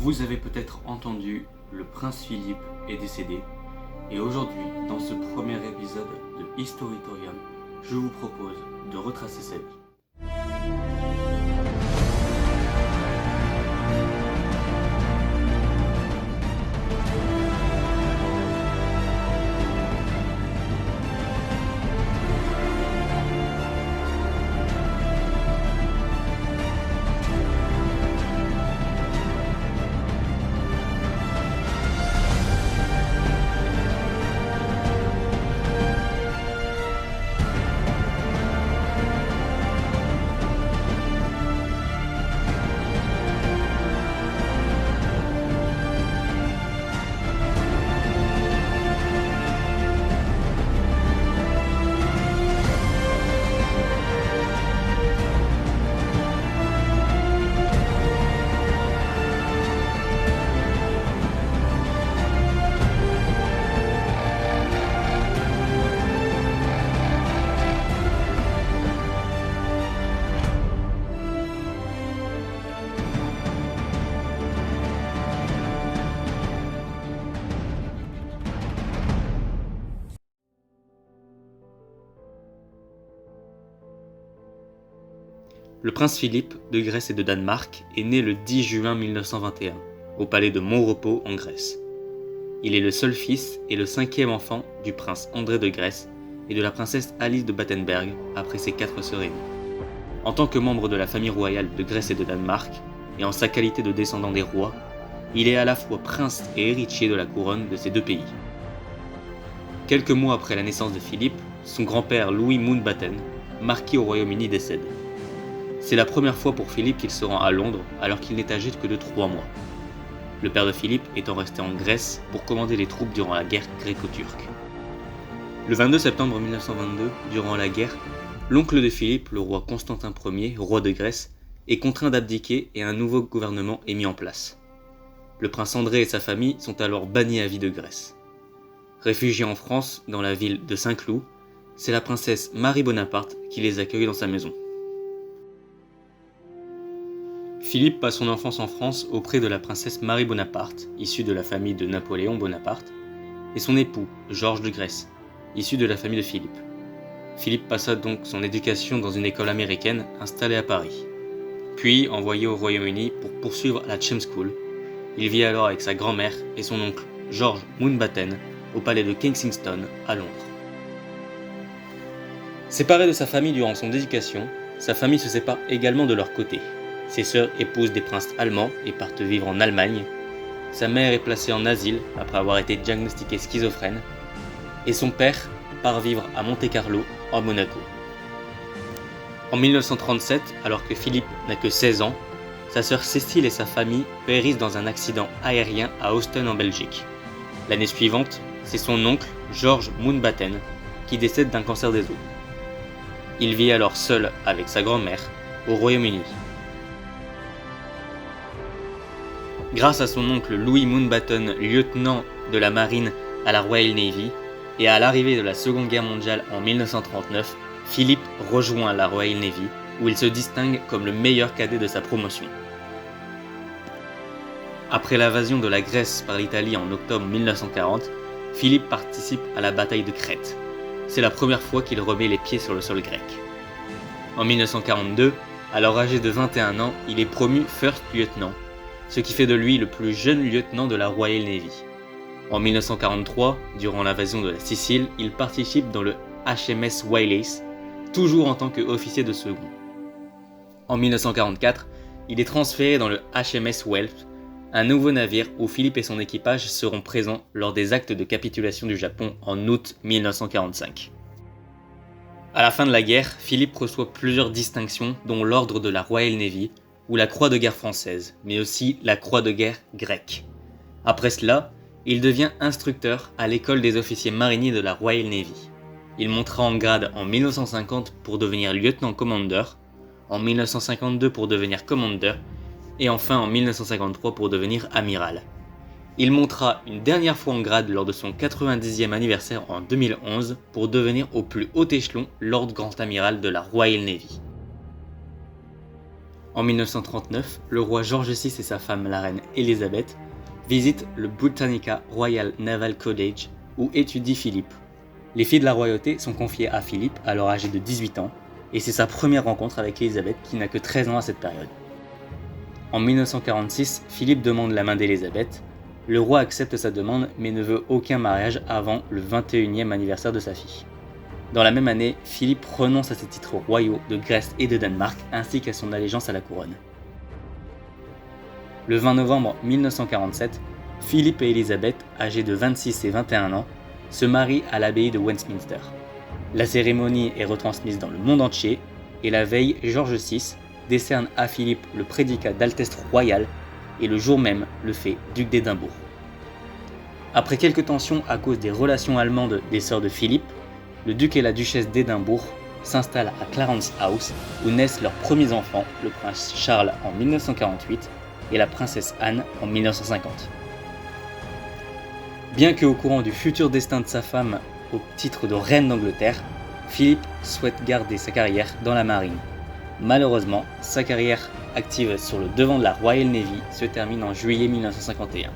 Vous avez peut-être entendu, le prince Philippe est décédé, et aujourd'hui, dans ce premier épisode de Historytorium, je vous propose de retracer sa vie. Le prince Philippe de Grèce et de Danemark est né le 10 juin 1921, au palais de Montrepos en Grèce. Il est le seul fils et le cinquième enfant du prince André de Grèce et de la princesse Alice de Battenberg après ses 4 sœurs aînées. En tant que membre de la famille royale de Grèce et de Danemark, et en sa qualité de descendant des rois, il est à la fois prince et héritier de la couronne de ces deux pays. Quelques mois après la naissance de Philippe, son grand-père Louis Mountbatten, marquis au Royaume-Uni, décède. C'est la première fois pour Philippe qu'il se rend à Londres alors qu'il n'est âgé que de 3 mois. Le père de Philippe étant resté en Grèce pour commander les troupes durant la guerre gréco-turque. Le 22 septembre 1922, durant la guerre, l'oncle de Philippe, le roi Constantin Ier, roi de Grèce, est contraint d'abdiquer et un nouveau gouvernement est mis en place. Le prince André et sa famille sont alors bannis à vie de Grèce. Réfugiés en France, dans la ville de Saint-Cloud, c'est la princesse Marie Bonaparte qui les accueille dans sa maison. Philippe passe son enfance en France auprès de la princesse Marie Bonaparte, issue de la famille de Napoléon Bonaparte, et son époux, Georges de Grèce, issu de la famille de Philippe. Philippe passa donc son éducation dans une école américaine installée à Paris. Puis envoyé au Royaume-Uni pour poursuivre la Chelmsford School, il vit alors avec sa grand-mère et son oncle, George Mountbatten, au palais de Kensington, à Londres. Séparé de sa famille durant son éducation, sa famille se sépare également de leur côté. Ses sœurs épousent des princes allemands et partent vivre en Allemagne. Sa mère est placée en asile après avoir été diagnostiquée schizophrène. Et son père part vivre à Monte-Carlo, en Monaco. En 1937, alors que Philippe n'a que 16 ans, sa sœur Cécile et sa famille périssent dans un accident aérien à Ostend en Belgique. L'année suivante, c'est son oncle, George Mountbatten, qui décède d'un cancer des os. Il vit alors seul avec sa grand-mère au Royaume-Uni. Grâce à son oncle Louis Mountbatten, lieutenant de la marine à la Royal Navy, et à l'arrivée de la Seconde Guerre mondiale en 1939, Philippe rejoint la Royal Navy, où il se distingue comme le meilleur cadet de sa promotion. Après l'invasion de la Grèce par l'Italie en octobre 1940, Philippe participe à la bataille de Crète. C'est la première fois qu'il remet les pieds sur le sol grec. En 1942, alors âgé de 21 ans, il est promu First Lieutenant, ce qui fait de lui le plus jeune lieutenant de la Royal Navy. En 1943, durant l'invasion de la Sicile, il participe dans le HMS Wales, toujours en tant qu'officier de second. En 1944, il est transféré dans le HMS Welf, un nouveau navire où Philippe et son équipage seront présents lors des actes de capitulation du Japon en août 1945. À la fin de la guerre, Philippe reçoit plusieurs distinctions, dont l'ordre de la Royal Navy, ou la Croix de guerre française, mais aussi la Croix de guerre grecque. Après cela, il devient instructeur à l'école des officiers mariniers de la Royal Navy. Il montera en grade en 1950 pour devenir lieutenant-commandeur, en 1952 pour devenir commandeur, et enfin en 1953 pour devenir amiral. Il montera une dernière fois en grade lors de son 90e anniversaire en 2011 pour devenir au plus haut échelon Lord Grand Amiral de la Royal Navy. En 1939, le roi George VI et sa femme, la reine Elisabeth, visitent le Britannica Royal Naval College où étudie Philippe. Les filles de la royauté sont confiées à Philippe, alors âgé de 18 ans, et c'est sa première rencontre avec Elisabeth qui n'a que 13 ans à cette période. En 1946, Philippe demande la main d'Elisabeth. Le roi accepte sa demande mais ne veut aucun mariage avant le 21e anniversaire de sa fille. Dans la même année, Philippe renonce à ses titres royaux de Grèce et de Danemark ainsi qu'à son allégeance à la couronne. Le 20 novembre 1947, Philippe et Elisabeth, âgés de 26 et 21 ans, se marient à l'abbaye de Westminster. La cérémonie est retransmise dans le monde entier et la veille, George VI décerne à Philippe le prédicat d'Altesse royale et le jour même le fait duc d'Édimbourg. Après quelques tensions à cause des relations allemandes des sœurs de Philippe, le duc et la duchesse d'Édimbourg s'installent à Clarence House où naissent leurs premiers enfants, le prince Charles en 1948 et la princesse Anne en 1950. Bien qu'au courant du futur destin de sa femme au titre de reine d'Angleterre, Philippe souhaite garder sa carrière dans la marine. Malheureusement, sa carrière active sur le devant de la Royal Navy se termine en juillet 1951.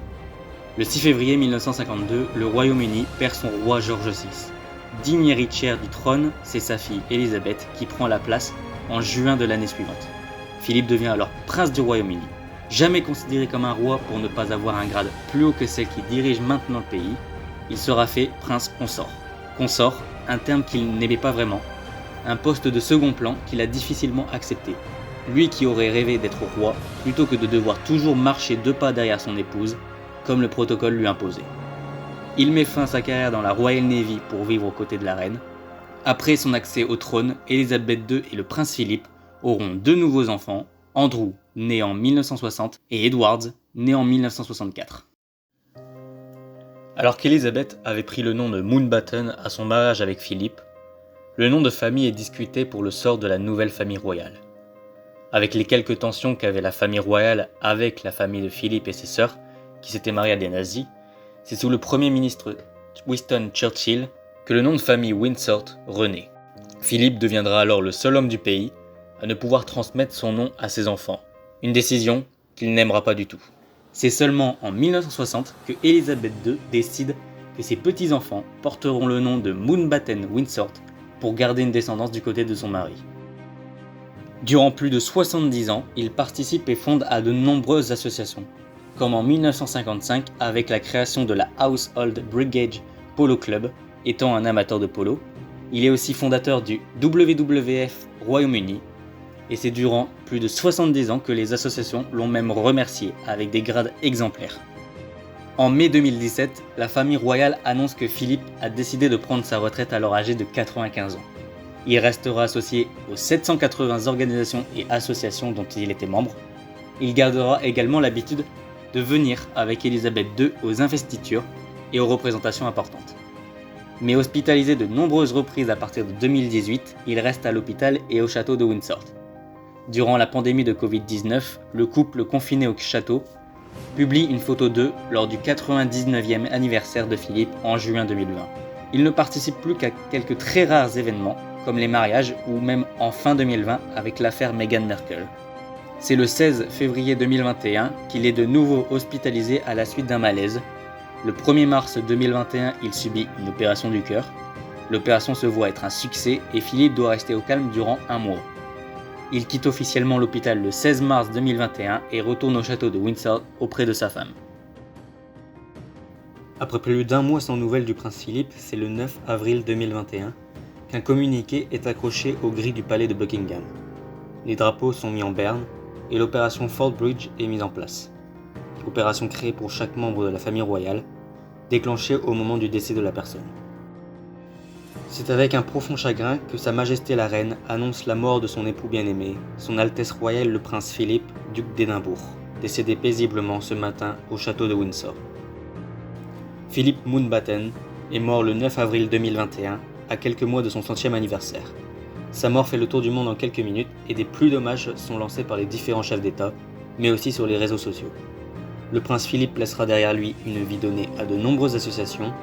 Le 6 février 1952, le Royaume-Uni perd son roi George VI. Digne héritière du trône, c'est sa fille Elisabeth qui prend la place en juin de l'année suivante. Philippe devient alors prince du Royaume-Uni. Jamais considéré comme un roi pour ne pas avoir un grade plus haut que celle qui dirige maintenant le pays, il sera fait prince consort. Consort, un terme qu'il n'aimait pas vraiment, un poste de second plan qu'il a difficilement accepté. Lui qui aurait rêvé d'être roi, plutôt que de devoir toujours marcher 2 pas derrière son épouse, comme le protocole lui imposait. Il met fin à sa carrière dans la Royal Navy pour vivre aux côtés de la reine. Après son accès au trône, Elisabeth II et le prince Philippe auront 2 nouveaux enfants, Andrew, né en 1960, et Edwards, né en 1964. Alors qu'Elisabeth avait pris le nom de Mountbatten à son mariage avec Philippe, le nom de famille est discuté pour le sort de la nouvelle famille royale. Avec les quelques tensions qu'avait la famille royale avec la famille de Philippe et ses sœurs, qui s'étaient mariées à des nazis, c'est sous le premier ministre Winston Churchill que le nom de famille Windsor renaît. Philippe deviendra alors le seul homme du pays à ne pouvoir transmettre son nom à ses enfants, une décision qu'il n'aimera pas du tout. C'est seulement en 1960 que Elisabeth II décide que ses petits-enfants porteront le nom de Mountbatten Windsor pour garder une descendance du côté de son mari. Durant plus de 70 ans, il participe et fonde à de nombreuses associations, comme en 1955 avec la création de la Household Brigade Polo Club, étant un amateur de polo. Il est aussi fondateur du WWF Royaume-Uni, et c'est durant plus de 70 ans que les associations l'ont même remercié avec des grades exemplaires. En mai 2017, la famille royale annonce que Philippe a décidé de prendre sa retraite alors âgé de 95 ans. Il restera associé aux 780 organisations et associations dont il était membre. Il gardera également l'habitude de venir avec Elisabeth II aux investitures et aux représentations importantes. Mais hospitalisé de nombreuses reprises à partir de 2018, il reste à l'hôpital et au château de Windsor. Durant la pandémie de Covid-19, le couple confiné au château publie une photo d'eux lors du 99e anniversaire de Philippe en juin 2020. Il ne participe plus qu'à quelques très rares événements, comme les mariages ou même en fin 2020 avec l'affaire Meghan Markle. C'est le 16 février 2021 qu'il est de nouveau hospitalisé à la suite d'un malaise. Le 1er mars 2021, il subit une opération du cœur. L'opération se voit être un succès et Philippe doit rester au calme durant 1 mois. Il quitte officiellement l'hôpital le 16 mars 2021 et retourne au château de Windsor auprès de sa femme. Après plus d'1 mois sans nouvelles du prince Philippe, c'est le 9 avril 2021 qu'un communiqué est accroché aux grilles du palais de Buckingham. Les drapeaux sont mis en berne et l'opération Fort Bridge est mise en place. Opération créée pour chaque membre de la famille royale, déclenchée au moment du décès de la personne. C'est avec un profond chagrin que Sa Majesté la Reine annonce la mort de son époux bien-aimé, Son Altesse Royale le Prince Philippe, duc d'Édimbourg, décédé paisiblement ce matin au château de Windsor. Philippe Mountbatten est mort le 9 avril 2021, à quelques mois de son 100e anniversaire. Sa mort fait le tour du monde en quelques minutes et des pluies d'hommages sont lancés par les différents chefs d'État, mais aussi sur les réseaux sociaux. Le prince Philippe laissera derrière lui une vie donnée à de nombreuses associations,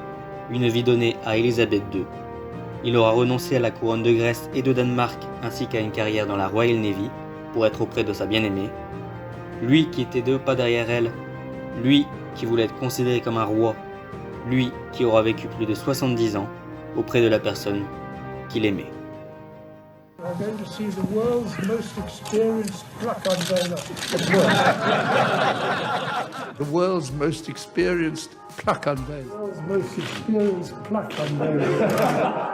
une vie donnée à Elisabeth II. Il aura renoncé à la couronne de Grèce et de Danemark ainsi qu'à une carrière dans la Royal Navy. pour être auprès de sa bien-aimée, lui qui était 2 pas derrière elle, lui qui voulait être considéré comme un roi, lui qui aura vécu plus de 70 ans auprès de la personne qu'il aimait. I'm going to see the world's most experienced pluck unveiler. The world's most experienced pluck unveiler. The world's most experienced pluck unveiler.